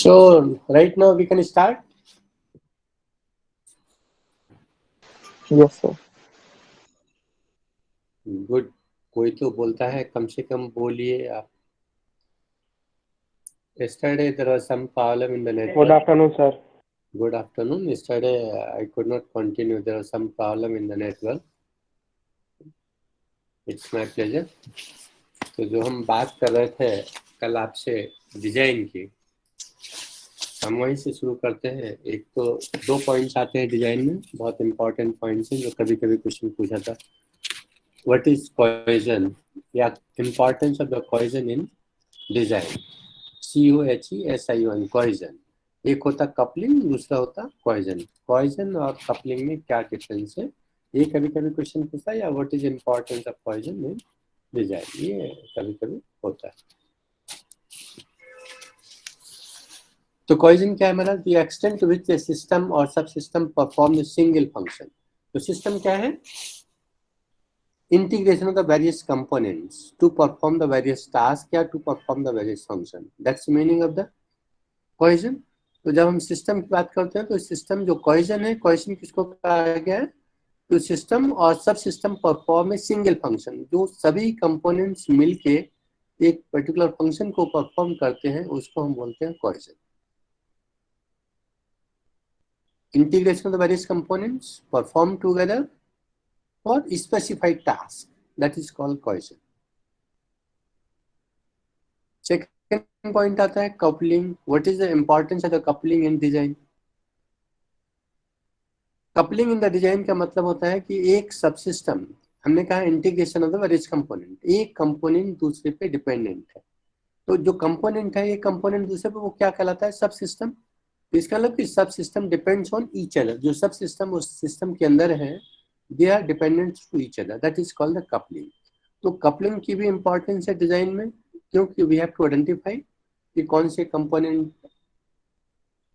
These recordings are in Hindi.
So right now we can start. Yes, sir. Good. कोई तो बोलता है, कम से कम बोलिए आप. Yesterday there was some problem in the network. Good afternoon, sir. Good afternoon. Yesterday I could not continue. There was some problem in the network. It's my pleasure. तो जो हम बात कर रहे थे कल आपसे डिजाइन की, हम वहीं से शुरू करते हैं. एक तो 2 पॉइंट्स आते हैं डिजाइन में, बहुत इंपॉर्टेंट पॉइंट्स हैं जो कभी कभी क्वेश्चन पूछा था. व्हाट इज कोहेजन या importance of the cohesion in design. COHESION cohesion. एक होता कपलिंग, दूसरा होता कोहेजन. कोहेजन और कपलिंग में क्या डिफरेंस है, ये कभी कभी क्वेश्चन पूछता है. या what is importance of cohesion in design, ये कभी कभी होता है. तो कोहेजन क्या है हमारा? The extent to which a system or subsystem perform the single function. तो सिस्टम क्या है? Integration of the various components to perform the various tasks या to perform the various function. That's the meaning of the cohesion. तो जब हम सिस्टम की बात करते हैं तो सिस्टम जो कोहेजन है, कोहेजन किसको कहा गया है? तो system or subsystem perform a single function. जो सभी कंपोनेंट्स मिलके एक पर्टिकुलर फंक्शन को परफॉर्म करते हैं उसको हम बोलते हैं cohesion. Integration of the various components perform together for specified task, that is called cohesion. Second point आता है coupling. What is the importance of the coupling in design? Coupling in the design का मतलब होता है कि एक सबसिस्टम, हमने कहा integration of the various component, एक कंपोनेंट दूसरे पे डिपेंडेंट है. तो जो कंपोनेंट है, ये कंपोनेंट दूसरे पे, वो क्या कहलाता है? सब सिस्टम. इसका मतलब कि subsystem depends on each other. जो सब सिस्टम उस सिस्टम के अंदर है, they are dependent to each other. That is called the coupling. तो कपलिंग की भी इंपॉर्टेंस है डिजाइन में, क्योंकि वी हैव टू आइडेंटिफाई कि कौन से कंपोनेंट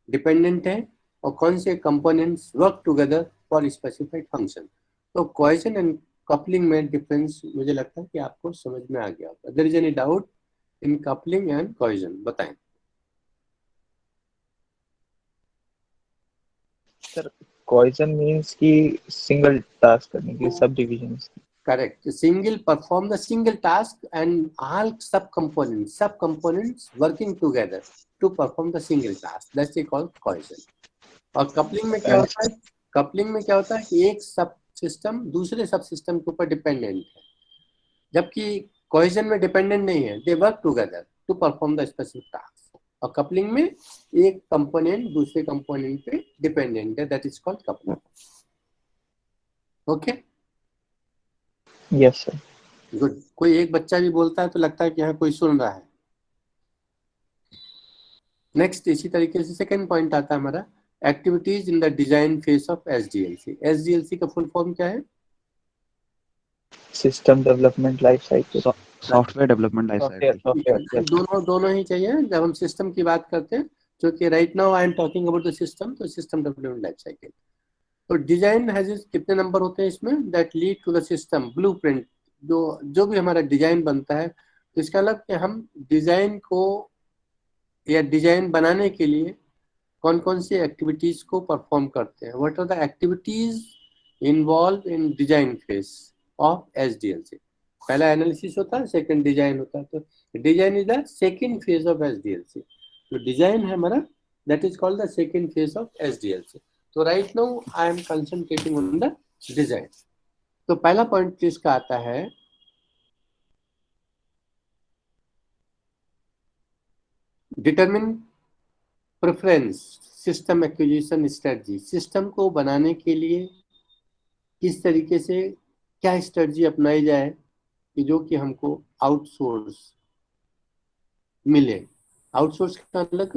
डिपेंडेंट है और कौन से components work together for specified function. तो कोहेजन एंड कपलिंग में डिफरेंस मुझे लगता है कि आपको समझ में आ गया होगा. There is any doubt in coupling and cohesion? बताएं. सर, cohesion means कि single task करने की, सब divisions. Correct. Single perform the single task and all subcomponents working together to perform the single task. That's called cohesion. और कपलिंग में क्या होता है? कपलिंग में क्या होता है कि एक सब सिस्टम दूसरे सब सिस्टम के ऊपर डिपेंडेंट है, जबकि कोहेजन में डिपेंडेंट नहीं है. They work together to perform the specific task. और कपलिंग में एक कंपोनेंट दूसरे कंपोनेंट पे डिपेंडेंट है. That is called coupling. Okay. Yes, sir. Good. कोई एक बच्चा भी बोलता है तो लगता है कि यहाँ कोई सुन रहा है. नेक्स्ट इसी तरीके से सेकंड पॉइंट आता है हमारा activities in the design phase of SDLC. SDLC का फुल फॉर्म क्या है? System development life cycle, software development life software cycle. Software दोनों ही चाहिए जब हम सिस्टम की बात करते हैं, क्योंकि right now I am talking about the system, तो सिस्टम डेवलपमेंट लाइफ साइकिल। तो डिजाइन हैज कितने नंबर होते हैं इसमें, that lead to the system blueprint. जो भी हमारा डिजाइन बनता है, तो इसका मतलब कि हम डिजाइन को या डिजाइन बनाने के लिए कौन कौन सी एक्टिविटीज को परफॉर्म करते हैं, what are the activities involve in design phase of SDLC. पहला एनालिसिस होता है, सेकंड डिजाइन होता है। तो design is the second phase of SDLC. तो डिजाइन है हमारा, that is called the second phase of SDLC. तो right now I am concentrating on the design. तो पहला पॉइंट इसका आता है determine preference system acquisition strategy. System को बनाने के लिए किस तरीके से क्या स्ट्रेटजी अपनाई जाए कि जो कि हमको आउटसोर्स मिले। आउटसोर्स का मतलब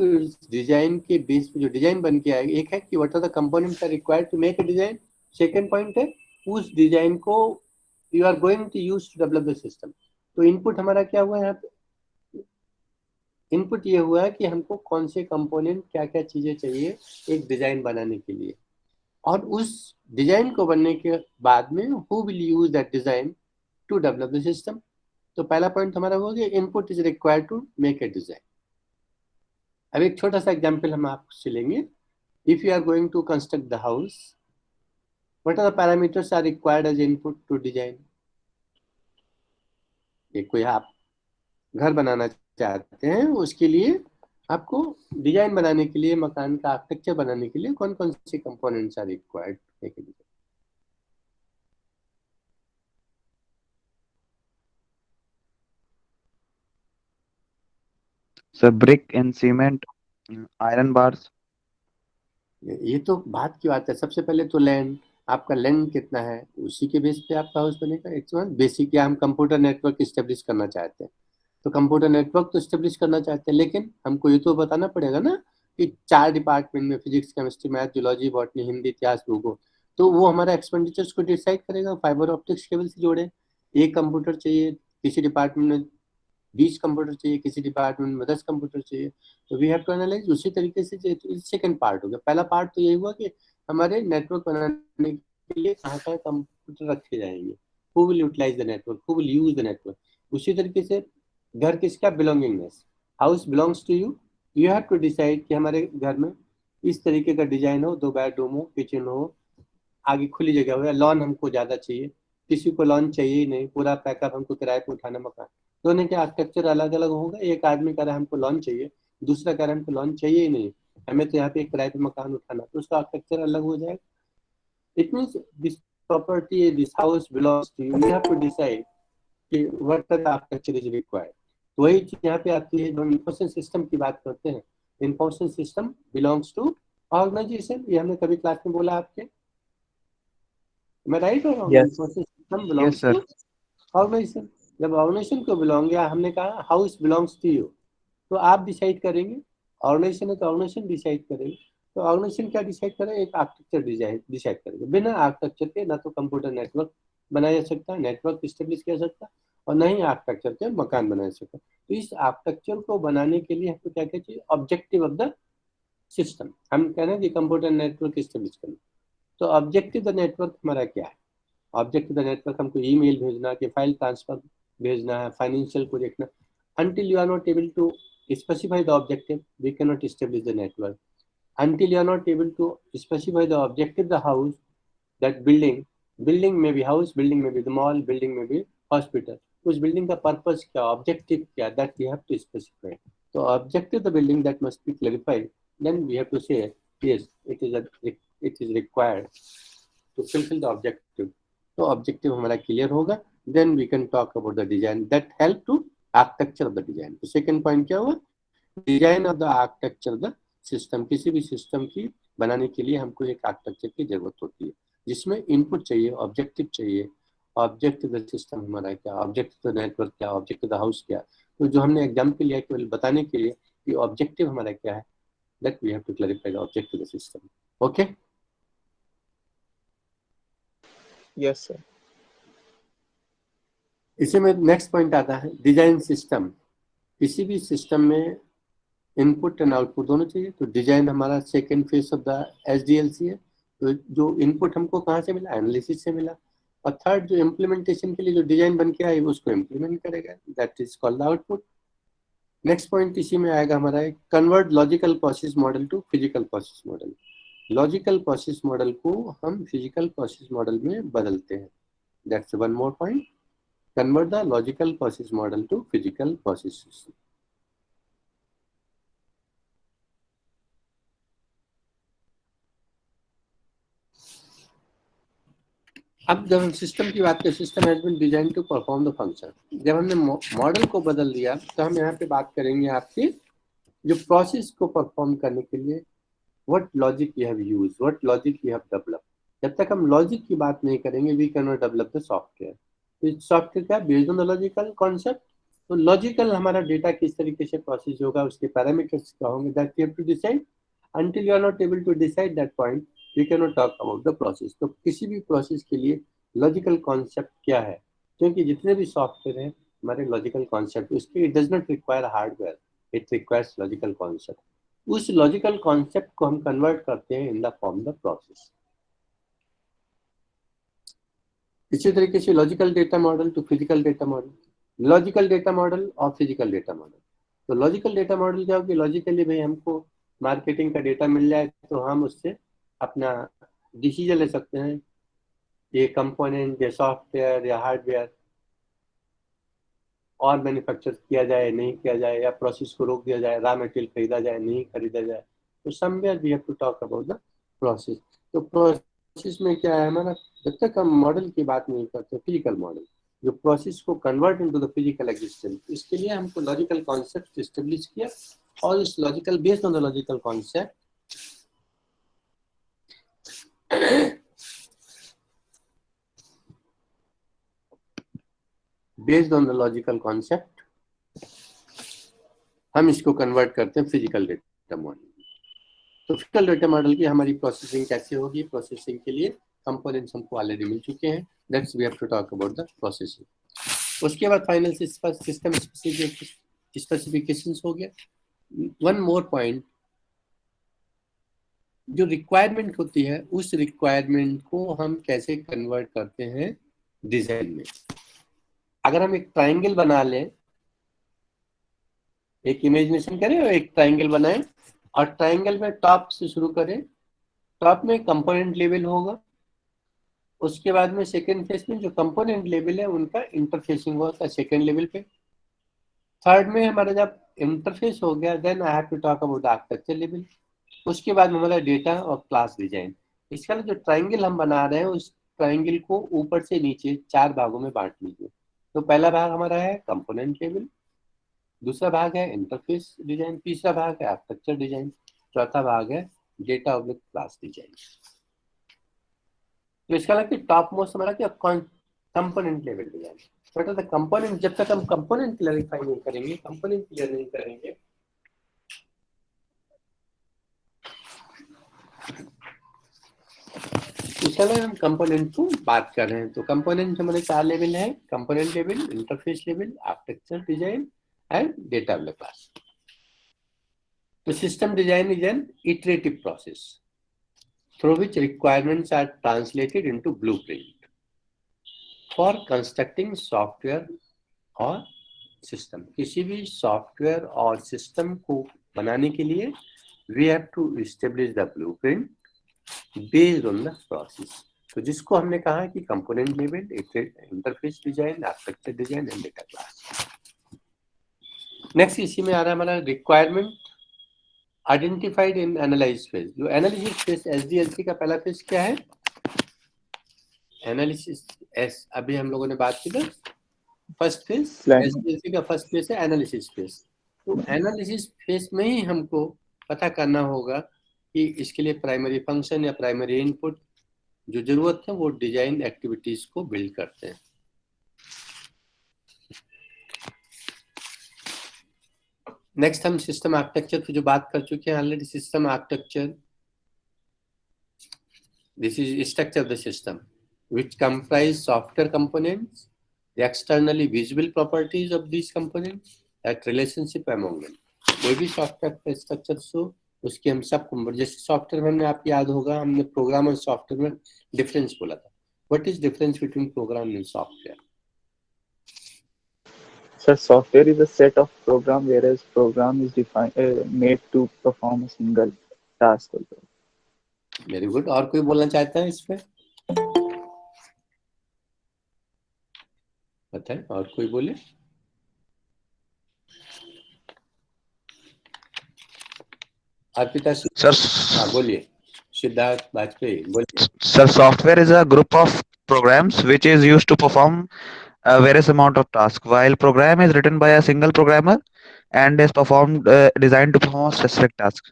डिजाइन के बेस पे जो डिजाइन बन के आएगा, एक है कि what are the components are required to make a design. Second point है उस डिजाइन को you are going to use to develop the system. तो इनपुट हमारा क्या हुआ यहाँ पे, इनपुट ये हुआ है कि हमको कौन से कंपोनेंट क्या क्या चीजें चाहिए एक डिजाइन बनाने के लिए, और उस डिजाइन को बनने के बाद में who will use that design to develop the system. तो पहला पॉइंट हमारा हो गया input is required to make a design. अब एक छोटा सा एग्जांपल हम आपसे लेंगे। If you are going to construct the house, what are the parameters are required as input to design. एक कोई आप घर बनाना चाहते हैं, उसके लिए आपको डिजाइन बनाने के लिए, मकान का आर्किटेक्चर बनाने के लिए कौन कौन से components are required. Sir brick and cement, iron bars. ये तो बात की बात है। सबसे पहले तो लैंड, आपका लैंड कितना है उसी के बेस पे आपका हाउस बनेगा। एक बेसिक, या हम कंप्यूटर नेटवर्क स्टेब्लिश करना चाहते हैं, तो कंप्यूटर नेटवर्क तो स्टेब्लिश करना चाहते हैं, लेकिन हमको ये तो बताना पड़ेगा ना कि 4 डिपार्टमेंट में physics, chemistry, math, zoology, botany, Hindi, इतिहास, भूगोल, तो वो हमारा एक्सपेंडिचर्स को डिसाइड करेगा। फाइबर ऑप्टिक्स केबल से जोड़े, एक कंप्यूटर चाहिए किसी डिपार्टमेंट में, 20 कंप्यूटर चाहिए किसी डिपार्टमेंट में, 10 कंप्यूटर चाहिए, तो वी हैव टू एनालाइज उसी तरीके से। सेकंड पार्ट हो गया। पहला पार्ट तो यही हुआ कि हमारे नेटवर्क बनाने के लिए कहाँ कहाँ कंप्यूटर रखे जाएंगे, who will utilise the network, who will use the network. उसी तरीके से घर किसका, belongingness, house belongs to you, you have to decide कि हमारे घर में इस तरीके का डिजाइन हो, 2 बेडरूम हो, किचन हो, आगे खुली जगह हो, या लॉन हमको ज्यादा चाहिए, किसी को लॉन चाहिए ही नहीं, पूरा पैकअप हमको किराए पे उठाना मकान। दोनों के आर्किटेक्चर अलग अलग होगा। एक आदमी कह रहा है हमको लॉन चाहिए, दूसरा कह रहा है हमको लॉन चाहिए ही नहीं, हमें तो यहाँ पे एक किराए पे मकान उठाना, तो उसका आर्किटेक्चर अलग हो जाएगा। It means this property, this house belongs to you, you have to decide कि what are the architecture is required. तो वही चीज यहाँ पे आती है, जो इंफॉर्मेशन सिस्टम की बात करते हैं। Information system belongs to organisation, ये हमने कभी क्लास में बोला आपके, मैं राइट हो रहा हूँ। Yes information system yes belongs sir. To organisation. जब ऑर्गेनाइजेशन को बिलोंग, या हमने कहा हाउस बिलोंग्स टू यू, तो आप डिसाइड करेंगे। ऑर्गेनाइजेशन है तो ऑर्गेनाइजेशन डिसाइड करेंगे। तो ऑर्गेनाइजेशन क्या डिसाइड करेगा, एक आर्किटेक्चर डिसाइड करेगा। बिना आर्किटेक्चर के ना तो कंप्यूटर नेटवर्क बनाया जा सकता है, नेटवर्क स्टेब्लिश किया जा सकता है, और न ही आर्किटेक्चर के मकान बनाया जा सकता है। तो इस आर्किटेक्चर को बनाने के लिए हमको क्या क्या चाहिए, ऑब्जेक्टिव ऑफ द सिस्टम। हम कह रहे हैं कि कंप्यूटर नेटवर्क स्टेब्लिश करना, तो ऑब्जेक्टिव द नेटवर्क हमारा क्या है। ऑब्जेक्ट द नेटवर्क हमको ईमेल भेजना, कि फाइल ट्रांसफर भेजना है, फाइनेंशियल को देखना। until you are not able to specify the objective, we cannot establish the network. Until you are not able to specify the objective, the house, that building may be house, building may be the mall, building may be hospital, उस बिल्डिंग का पर्पस क्या, ऑब्जेक्टिव क्या, that we have to specify. तो objective the building that must be clarified, then we have to say yes it is required to fulfil the objective. तो ऑब्जेक्टिव हमारा क्लियर होगा, then we can talk about the design that help to architecture of the design. तो सेकंड पॉइंट क्या हुआ, design of the architecture of the system. किसी भी सिस्टम की बनाने के लिए हमको एक आर्किटेक्चर की जरूरत होती है, जिसमें इनपुट चाहिए, ऑब्जेक्टिव चाहिए। ऑब्जेक्टिव द सिस्टम हमारा क्या, ऑब्जेक्टिव द नेटवर्क क्या, ऑब्जेक्टिव द हाउस क्या। तो जो हमने एग्जाम्पल लिया केवल बताने के लिए कि ऑब्जेक्टिव हमारा क्या है, that we have to clarify the objective the system. Okay, yes sir. इसी में नेक्स्ट पॉइंट आता है डिजाइन सिस्टम। किसी भी सिस्टम में इनपुट एंड आउटपुट दोनों चाहिए, तो डिजाइन हमारा second phase of the SDLC है। तो जो इनपुट हमको कहाँ से मिला, एनालिसिस से मिला, और थर्ड जो इम्प्लीमेंटेशन के लिए जो डिजाइन बन के आई उसको इम्प्लीमेंट करेगा, that is called output. Next point इसी में आएगा हमारा convert logical process model to physical process model. Logical process model को हम फिजिकल प्रोसेस मॉडल में बदलते हैं, that's one more point, convert the logical process model to physical processes. अब जब हम सिस्टम की बात करें, system has been design to perform the function. जब हमने मॉडल को बदल दिया तो हम यहाँ पे बात करेंगे आपकी जो प्रोसेस को परफॉर्म करने के लिए what logic we have use, what logic we have develop. जब तक हम लॉजिक की बात नहीं करेंगे we can not develop the software. तो सॉफ्टवेयर क्या, based on the logical concept. तो लॉजिकल हमारा डेटा किस तरीके से प्रोसेस होगा, उसके पैरामीटर्स क्या होंगे, that we have to decide. until you are not able to decide that point we cannot talk about the process। तो किसी भी प्रोसेस के लिए लॉजिकल कॉन्सेप्ट क्या है, क्योंकि जितने भी सॉफ्टवेयर हैं हमारे लॉजिकल कॉन्सेप्ट, उसके it does not require hardware, it requires logical concept. उस लॉजिकल कॉन्सेप्ट को हम कन्वर्ट करते हैं in the form the process. इसी तरीके से logical data model to physical data model, logical data model और फिजिकल डेटा मॉडल। तो लॉजिकल डेटा मॉडल क्या होगी, लॉजिकली भाई हमको मार्केटिंग का डेटा मिल जाए तो हम उससे अपना डिसीजन ले सकते हैं, ये कंपोनेंट या सॉफ्टवेयर या हार्डवेयर और मैन्युफैक्चर किया जाए नहीं किया जाए, या प्रोसेस को रोक दिया जाए, रॉ मटेरियल खरीदा जाए नहीं खरीदा जाए। तो somewhere we have to talk about the process. तो प्रोसेस में क्या है हमारा, जब तक हम मॉडल की बात नहीं करते, फिजिकल मॉडल जो प्रोसेस को convert into the physical existence, इसके लिए हमको लॉजिकल कॉन्सेप्ट एस्टेब्लिश किया, और इस logical based on the logical concept based on the logical concept हम इसको कन्वर्ट करते हैं फिजिकल डेटा मॉडल। तो फिजिकल डेटा मॉडल की हमारी प्रोसेसिंग कैसे होगी, प्रोसेसिंग के लिए कंपोनेंट्स हमको ऑलरेडी मिल चुके हैं, that's we have to talk about the processing. उसके बाद फाइनल सिस्टम स्पेसिफिकेशंस हो गया। वन मोर पॉइंट, जो रिक्वायरमेंट होती है उस रिक्वायरमेंट को हम कैसे कन्वर्ट करते हैं डिजाइन में। अगर हम एक ट्राइंगल बना लें, एक इमेजिनेशन करें और एक ट्राइंगल बनाएं, और ट्राइंगल में टॉप से शुरू करें, टॉप में कंपोनेंट लेवल होगा, उसके बाद में सेकेंड फेज में जो कंपोनेंट लेवल है उनका इंटरफेसिंग होगा सेकेंड लेवल पे, थर्ड में हमारा जब इंटरफेस हो गया then I have to talk about the architecture level, उसके बाद हमारा डेटा और क्लास डिजाइन। इसका जो ट्राइंगल हम बना रहे हैं उस ट्राइंगल को ऊपर से नीचे 4 भागों में बांट लीजिए। तो पहला भाग हमारा है कंपोनेंट लेवल, दूसरा भाग है इंटरफेस डिजाइन, तीसरा भाग है आर्किटेक्चर डिजाइन, चौथा भाग है डेटा ऑब्जेक्ट क्लास डिजाइन। तो इसका लगा कि टॉप मोस्ट हमारा क्या, component level design. But the component, जब तक हम कंपोनेंट क्लैरिफाई नहीं करेंगे, कंपोनेंट क्लियर नहीं करेंगे, इसलिए हम कंपोनेंट को बात कर रहे हैं। तो कंपोनेंट हमारे 4 लेवल है, component level, interface level, architecture design and data object class. तो system design is an iterative process through which requirements are translated into blueprint for constructing software और system। किसी भी सॉफ्टवेयर और सिस्टम को बनाने के लिए we have to establish the blueprint based on the process। तो जिसको हमने कहा कि component level, interface design, architecture design and data class. Next इसी में आ रहा है हमारा requirement identified in analyse phase. जो एनालिसिस फेज एसडीएलसी का पहला फेज क्या है, एनालिसिस एस, अभी हम लोगों ने बात की था फर्स्ट फेज, एसडीएलसी का फर्स्ट फेज है एनालिसिस फेज। तो एनालिसिस फेज में ही हमको पता करना होगा कि इसके लिए प्राइमरी फंक्शन या प्राइमरी इनपुट जो जरूरत है वो डिजाइन एक्टिविटीज को बिल्ड करते हैं। नेक्स्ट हम सिस्टम आर्किटेक्चर की जो बात कर चुके हैं already. System architecture, this is structure of the system which comprise software components, the externally visible properties of these components, that relationship among them. कोई भी सॉफ्टवेयर का स्ट्रक्चर हो उसकी हम सब जैसे सॉफ्टवेयर में हमने आपको याद होगा हमने प्रोग्राम और सॉफ्टवेयर में डिफरेंस बोला था. What is difference between program and software? Sir, software is a set of program, whereas program is made to perform a single task. Very good. और कोई बोलना चाहता है इस पे? बताएं और कोई बोले. अर्पिता Sir, हाँ बोलिए. सिद्धार्थ वाजपेयी बोलिए. sir, software is a group of programs which is used to perform a various amount of tasks, while program is written by a single programmer and is designed to perform a specific task.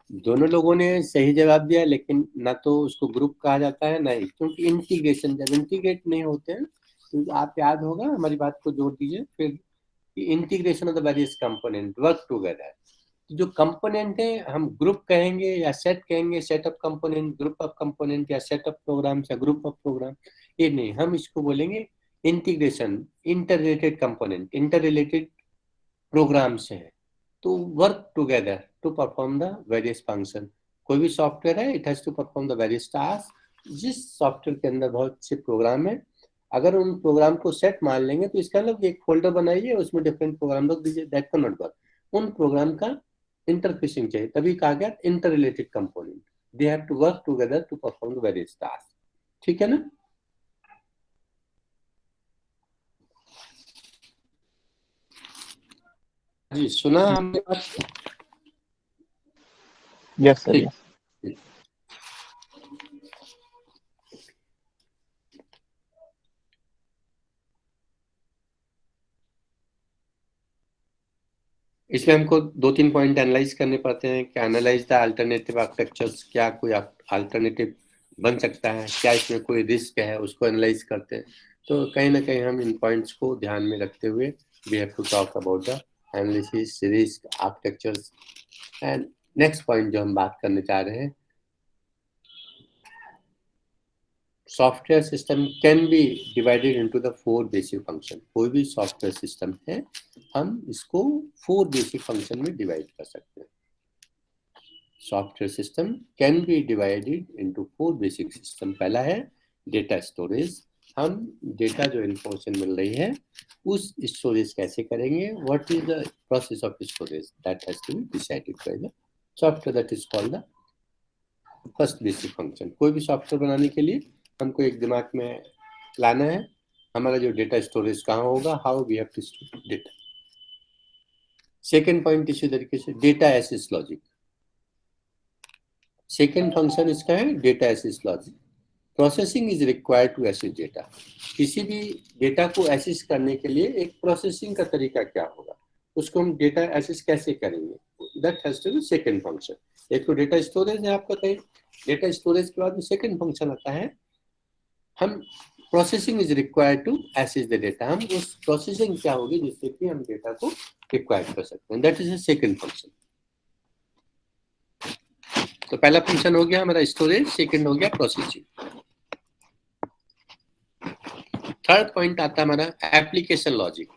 दोनों लोगों ने सही जवाब दिया, लेकिन ना तो उसको ग्रुप कहा जाता है ना ही, क्योंकि इंटीग्रेशन जब इंटीग्रेट नहीं होते हैं तो आप याद होगा हमारी बात को जोड़ दीजिए फिर. Integration of the various component work together. जो कंपोनेंट है हम ग्रुप कहेंगे या सेट कहेंगे, set of component, group of component या सेट ऑफ प्रोग्राम्स या ग्रुप ऑफ प्रोग्राम, ये नहीं. हम इसको बोलेंगे integration. Interrelated component, interrelated programs है तो work together to perform the various function. कोई भी सॉफ्टवेयर है it has to perform the various task. जिस सॉफ्टवेयर के अंदर बहुत से प्रोग्राम है, अगर उन प्रोग्राम को सेट मान लेंगे तो इसका मतलब एक फोल्डर बनाइए उसमें डिफरेंट प्रोग्राम रख दीजिए. दैट कैन नॉट वर्क. उन प्रोग्राम का इंटरफेसिंग चाहिए, तभी कहा गया interrelated component. They have to work together to perform the various task. ठीक है ना? जी सुना हमने बात. Yes, sir. ठीक. Yes. इसमें हमको 2-3 पॉइंट एनालाइज करने पड़ते हैं कि एनालाइज द अल्टरनेटिव आर्किटेक्चर्स. क्या कोई अल्टरनेटिव बन सकता है, क्या इसमें कोई रिस्क है, उसको एनालाइज करते हैं. तो कहीं ना कहीं हम इन पॉइंट्स को ध्यान में रखते हुए we have to talk about the analysis, risk, architectures. And next point जो हम बात करने चाह रहे हैं, software system can be divided into the 4 basic function. कोई भी सॉफ्टवेयर सिस्टम है हम इसको 4 बेसिक फंक्शन में डिवाइड कर सकते हैं. Software system can be divided into 4 basic system. पहला है डेटा स्टोरेज. हम डेटा जो इंफॉर्मेशन मिल रही है उस स्टोरेज कैसे करेंगे, what is the process of storage, that has to be decided by the software. That is called the first basic function. कोई भी सॉफ्टवेयर बनाने के लिए हमको एक दिमाग में लाना है हमारा जो डेटा स्टोरेज कहाँ होगा, how we have to store data. Second point इसी तरीके से data access logic. Second function इसका है data access logic. Processing is required to access data. किसी भी डेटा को एसिस करने के लिए एक प्रोसेसिंग का तरीका क्या होगा, उसको हम डेटा एसिस कैसे करेंगे, that has to be second function. एक तो डेटा स्टोरेज है आपका कहीं, डेटा स्टोरेज के बाद सेकेंड फंक्शन आता है हम processing is required to access the data. हम उस प्रोसेसिंग क्या होगी जिससे कि हम डेटा को रिक्वायर कर सकते हैं, that is a second function. तो पहला फंक्शन हो गया हमारा स्टोरेज, सेकेंड हो गया प्रोसेसिंग. थर्ड पॉइंट आता है हमारा एप्लीकेशन लॉजिक.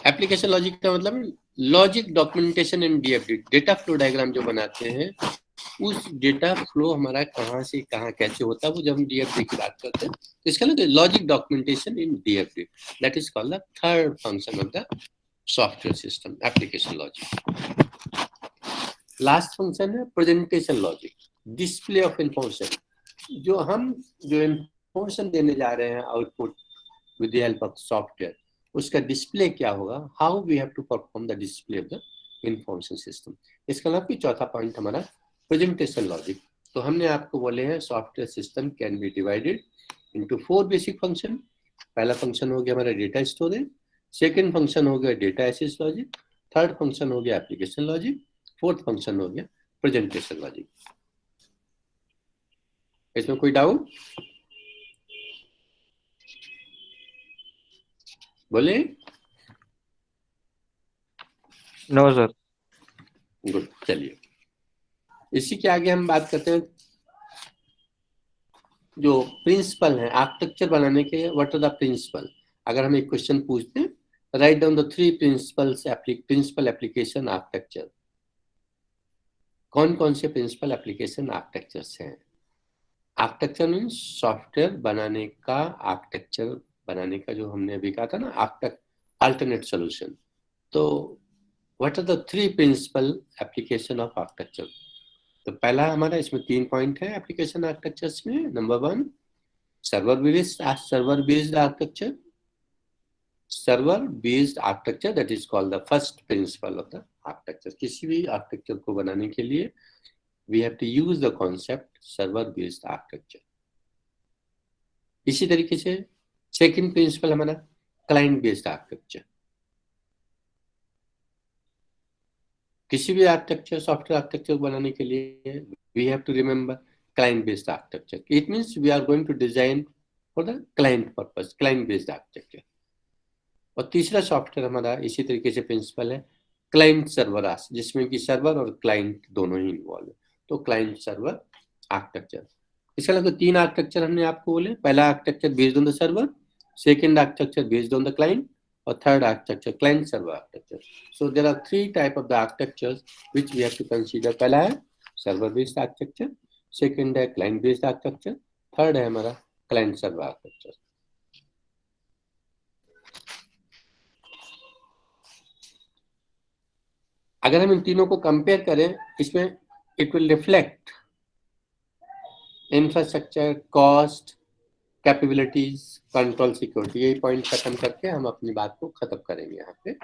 एप्लीकेशन लॉजिक का मतलब logic documentation in DFD. Data flow diagram जो बनाते हैं उस डेटा फ्लो हमारा कहाँ से कहाँ कैसे होता है, वो जब हम डीएफडी की बात करते हैं तो इसका मतलब logic documentation in DFD. That is called the third function of the software system, application logic. Last function है presentation logic, display of information. जो इंफॉर्मेशन देने जा रहे हैं output with the help of software, उसका डिस्प्ले क्या होगा, how we have to perform the display of the information system. इसका मतलब कि चौथा पॉइंट हमारा प्रेजेंटेशन लॉजिक. तो हमने आपको बोले हैं software system can be divided into 4 basic function. पहला फंक्शन हो गया हमारा डेटा स्टोरेज, सेकंड फंक्शन हो गया data access logic, third function हो गया एप्लीकेशन लॉजिक, फोर्थ फंक्शन हो गया प्रेजेंटेशन लॉजिक. इसमें कोई डाउट बोले? No, sir. गुड. चलिए इसी के आगे हम बात करते हैं जो प्रिंसिपल है आर्किटेक्चर बनाने के. What are the principle. अगर हम एक क्वेश्चन पूछते हैं, write down the 3 principle application architecture, कौन कौन से प्रिंसिपल एप्लीकेशन आर्किटेक्चर्स हैं? आर्किटेक्चर मीन्स सॉफ्टवेयर बनाने का, आर्किटेक्चर बनाने का जो हमने अभी कहा था ना, अल्टरनेट सोल्यूशन। तो what are the 3 principle application of architecture? तो पहला हमारा इसमें 3 पॉइंट है एप्लीकेशन आर्किटेक्चर्स में। Number 1, server based architecture. Server based architecture, that is called the first principle of the architecture. किसी भी आर्किटेक्चर को बनाने के लिए we have to use the concept server based architecture. इसी तरीके से सेकंड प्रिंसिपल हमारा क्लाइंट बेस्ड आर्किटेक्चर। किसी भी आर्किटेक्चर, सॉफ्टवेयर आर्किटेक्चर बनाने के लिए we have to remember client based architecture. It means we are going to design for the client purpose, client based architecture. और तीसरा सॉफ्टवेयर हमारा इसी तरीके से प्रिंसिपल है क्लाइंट सर्वर, जिसमें कि सर्वर और क्लाइंट दोनों ही इन्वॉल्व है। तो क्लाइंट सर्वर आर्किटेक्चर, इसका मतलब 3 आर्किटेक्चर हमने आपको बोले। पहला architecture based on the server, second architecture based on the client, और third architecture client server architecture. So there are 3 type of the architectures which we have to consider. पहला है सर्वर बेस्ड आर्किटेक्चर, सेकंड है क्लाइंट बेस्ड आर्किटेक्चर, थर्ड है हमारा क्लाइंट सर्वर आर्किटेक्चर। अगर हम इन तीनों को कंपेयर करें, इसमें it will reflect infrastructure, cost, capabilities, control, security। यही पॉइंट खत्म करके हम अपनी बात को खत्म करेंगे। यहाँ पे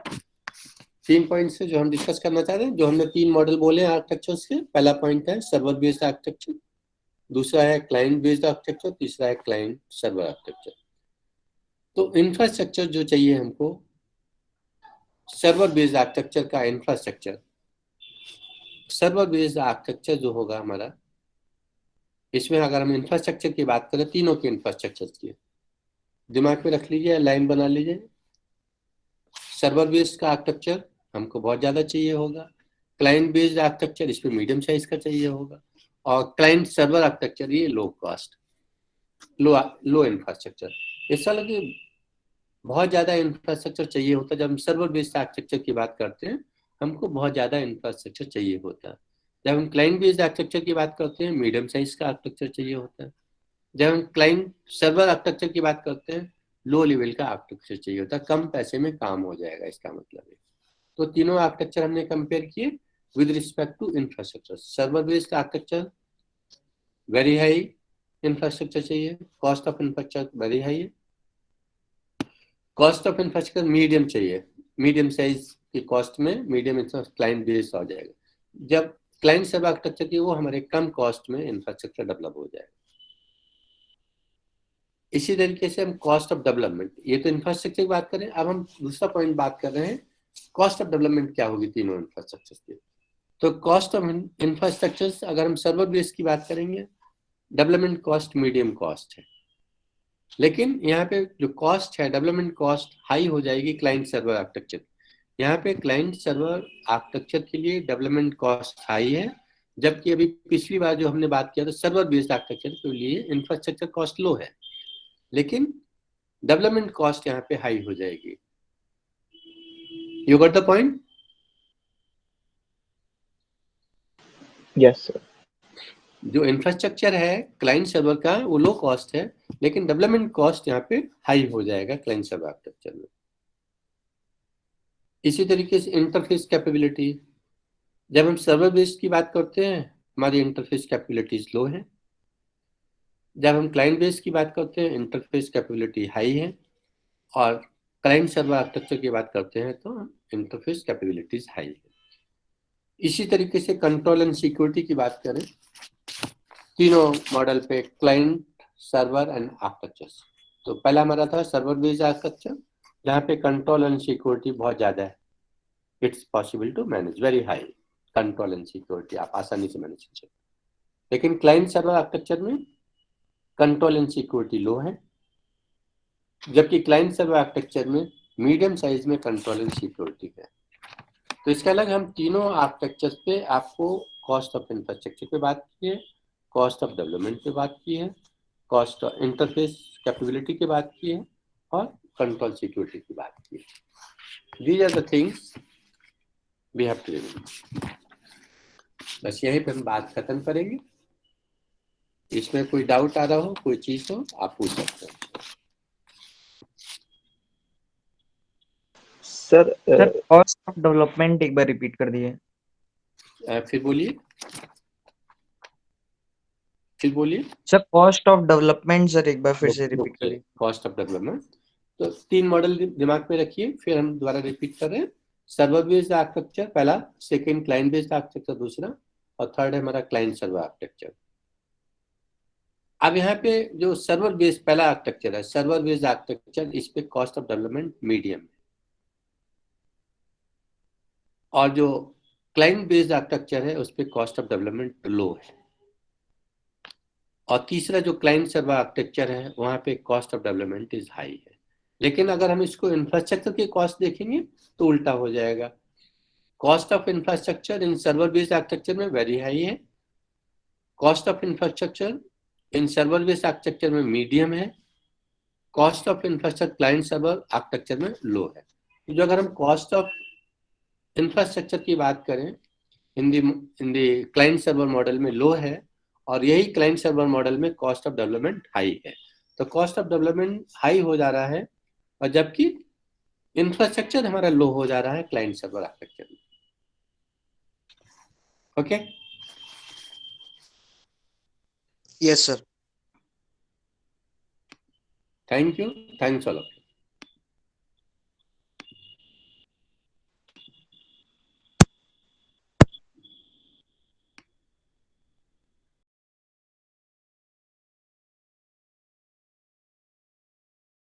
3 पॉइंट से जो हम डिस्कस करना चाह रहे हैं, जो हमने 3 मॉडल बोले आर्किटेक्चर्स के। पहला पॉइंट है सर्वर बेस्ड आर्किटेक्चर, दूसरा है क्लाइंट बेस्ड आर्किटेक्चर, तीसरा है क्लाइंट सर्वर आर्किटेक्चर। तो इंफ्रास्ट्रक्चर जो चाहिए हमको, सर्वर बेस्ड आर्किटेक्चर का इंफ्रास्ट्रक्चर, सर्वर बेस्ड आर्किटेक्चर जो होगा हमारा, इसमें अगर हम इंफ्रास्ट्रक्चर की बात करें, तीनों के इंफ्रास्ट्रक्चर की दिमाग में रख लीजिए, लाइन बना लीजिए। सर्वर बेस्ड का आर्किटेक्चर हमको बहुत ज़्यादा चाहिए होगा, क्लाइंट बेस्ड आर्किटेक्चर इसमें मीडियम साइज का चाहिए होगा, और क्लाइंट सर्वर आर्किटेक्चर ये लो कॉस्ट, लो इंफ्रास्ट्रक्चर। ऐसा लगे बहुत ज़्यादा इंफ्रास्ट्रक्चर चाहिए होता है। जब हम सर्वर बेस्ड आर्किटेक्चर की बात करते हैं, हमको बहुत ज़्यादा इंफ्रास्ट्रक्चर चाहिए होता है। जब हम क्लाइंट बेस्ड आर्किटेक्चर की बात करते हैं, मीडियम साइज का आर्किटेक्चर चाहिए होता है। जब हम क्लाइंट सर्वर आर्किटेक्चर की बात करते हैं, लो लेवल का आर्किटेक्चर चाहिए होता है, कम पैसे में काम हो जाएगा, इसका मतलब है। तो तीनों आर्किटेक्चर हमने कंपेयर किए with respect to infrastructure. Server based architecture very high infrastructure चाहिए, cost of infrastructure very high है। कॉस्ट ऑफ इंफ्रास्ट्रक्चर मीडियम चाहिए, मीडियम साइज की कॉस्ट में मीडियम क्लाइंट बेस्ड हो जाएगा। जब क्लाइंट सर्वर आर्किटेक्चर की, वो हमारे कम कॉस्ट में इंफ्रास्ट्रक्चर डेवलप हो जाएगा। इसी तरीके से हम कॉस्ट ऑफ डेवलपमेंट, ये तो इंफ्रास्ट्रक्चर की बात करें, अब हम दूसरा पॉइंट बात कर रहे हैं, कॉस्ट ऑफ डेवलपमेंट क्या होगी तीनों इंफ्रास्ट्रक्चर की। तो कॉस्ट ऑफ इंफ्रास्ट्रक्चर, अगर हम सर्वर बेस की बात करेंगे, डेवलपमेंट कॉस्ट मीडियम कॉस्ट है, लेकिन यहाँ पे जो कॉस्ट है, डेवलपमेंट कॉस्ट हाई हो जाएगी क्लाइंट सर्वर आर्किटेक्चर। यहाँ पे क्लाइंट सर्वर आर्किटेक्चर के लिए डेवलपमेंट कॉस्ट हाई है, जबकि अभी पिछली बार जो हमने बात किया था सर्वर बेस्ड आर्किटेक्चर के लिए इंफ्रास्ट्रक्चर कॉस्ट लो है, लेकिन डेवलपमेंट कॉस्ट यहाँ पे हाई हो जाएगी। You got the point? Yes sir. जो इंफ्रास्ट्रक्चर है क्लाइंट सर्वर का, वो लो कॉस्ट है, लेकिन डेवलपमेंट कॉस्ट यहाँ पे हाई हो जाएगा क्लाइंट सर्वर आर्किटेक्चर में। इसी तरीके से इंटरफेस कैपेबिलिटी, जब हम सर्वर बेस्ड की बात करते हैं, हमारी इंटरफेस कैपेबिलिटीज लो है। जब हम क्लाइंट बेस्ड की बात करते हैं, इंटरफेस कैपेबिलिटी हाई है, और क्लाइंट सर्वर आर्किटेक्चर की बात करते हैं तो इंटरफेस कैपेबिलिटीज हाई है। इसी तरीके से कंट्रोल एंड सिक्योरिटी की बात करें, तीनों मॉडल पे क्लाइंट सर्वर एंड आर्किटेक्चर। तो पहला हमारा था सर्वर बेस्ड आर्किटेक्चर, जहाँ पे कंट्रोल एंड सिक्योरिटी बहुत ज़्यादा है, it's possible to manage, very high control and security, आप आसानी से मैनेज कर सकते। लेकिन क्लाइंट सर्वर आर्किटेक्चर में कंट्रोल एंड सिक्योरिटी लो है, जबकि क्लाइंट सर्वर आर्किटेक्चर में मीडियम साइज में कंट्रोल एंड सिक्योरिटी है। तो इसके अलग हम तीनों आर्किटेक्चर पे आपको कॉस्ट ऑफ इंफ्रास्ट्रक्चर पे बात की है, कॉस्ट ऑफ डेवलपमेंट पे बात की है, कॉस्ट ऑफ इंटरफेस कैपेबिलिटी की बात की है, और कंट्रोल सिक्योरिटी की बात की। These are the things we have to remember. बस यहीं पे हम बात खत्म करेंगे। इसमें कोई डाउट आ रहा हो, कोई चीज हो, आप पूछ सकते हैं। Sir sir cost of development एक बार रिपीट कर दिए। फिर बोलिए, फिर बोलिए। Sir cost of development sir एक बार फिर से रिपीट करिए। कॉस्ट ऑफ डेवलपमेंट, तो 3 मॉडल दिमाग में रखिए, फिर हम दोबारा रिपीट कर रहे हैं। सर्वर बेस्ड आर्किटेक्चर पहला, सेकंड क्लाइंट बेस्ड आर्किटेक्चर दूसरा, और थर्ड है हमारा क्लाइंट सर्वर आर्किटेक्चर। अब यहाँ पे जो सर्वर बेस्ड पहला आर्किटेक्चर है, सर्वर बेस्ड आर्किटेक्चर, इस पे कॉस्ट ऑफ डेवलपमेंट मीडियम है, और जो क्लाइंट बेस्ड आर्किटेक्चर है उस पे कॉस्ट ऑफ डेवलपमेंट लो है, और तीसरा जो क्लाइंट सर्वर आर्किटेक्चर है वहां पे cost of development is high है। लेकिन अगर हम इसको इंफ्रास्ट्रक्चर की कॉस्ट देखेंगे तो उल्टा हो जाएगा। Cost of infrastructure in server based architecture में वेरी हाई है, cost of infrastructure in server based architecture में मीडियम है, cost of infrastructure client server architecture में लो है। तो जो अगर हम कॉस्ट ऑफ इंफ्रास्ट्रक्चर की बात करें इन दी क्लाइंट सर्वर मॉडल में लो है, और यही क्लाइंट सर्वर मॉडल में कॉस्ट ऑफ डेवलपमेंट हाई है। तो कॉस्ट ऑफ डेवलपमेंट हाई हो जा रहा है, और जबकि इंफ्रास्ट्रक्चर हमारा लो हो जा रहा है क्लाइंट सर्वर आर्किटेक्चर में। Okay, yes sir. Thank you, thanks all of you.